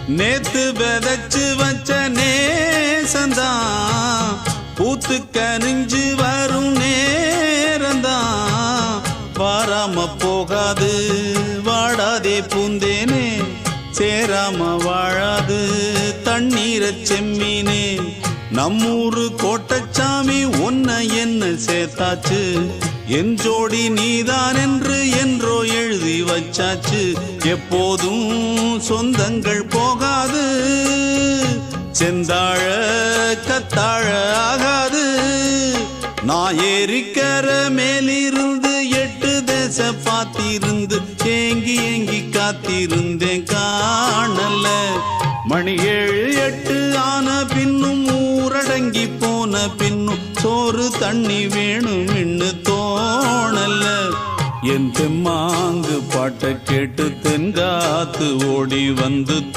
நேத்து விதைச்சு வச்ச நேசந்தான் பூத்து கனிஞ்சு வரும் நேரந்தான். வாராம போகாது வாடாதே பூந்தேனே, சேராம வாழாது தண்ணீரை செம்மீனே. நம்மூரு கோட்டச்சாமி உன்னை என்ன சேர்த்தாச்சு, என் ஜோடி நீதான் என்று என்றோ எழுதி வச்சாச்சு. எப்போதும் சொந்தங்கள் போகாது, செந்தாழ கத்தாழ ஆகாது. நான் ஏறிக்கர மேலிருந்து 8 தேச பார்த்திருந்து ஏங்கி ஏங்கி காத்திருந்தேன் காணல. மணி 7 8 ஆன பின்னும் ஊரடங்கி போன பின்னும் சோறு தண்ணி வேணும் இன்னு தோணல. என் தெம்மாங்கு பாட்டை கேட்டு தென்காத்து ஓடி வந்து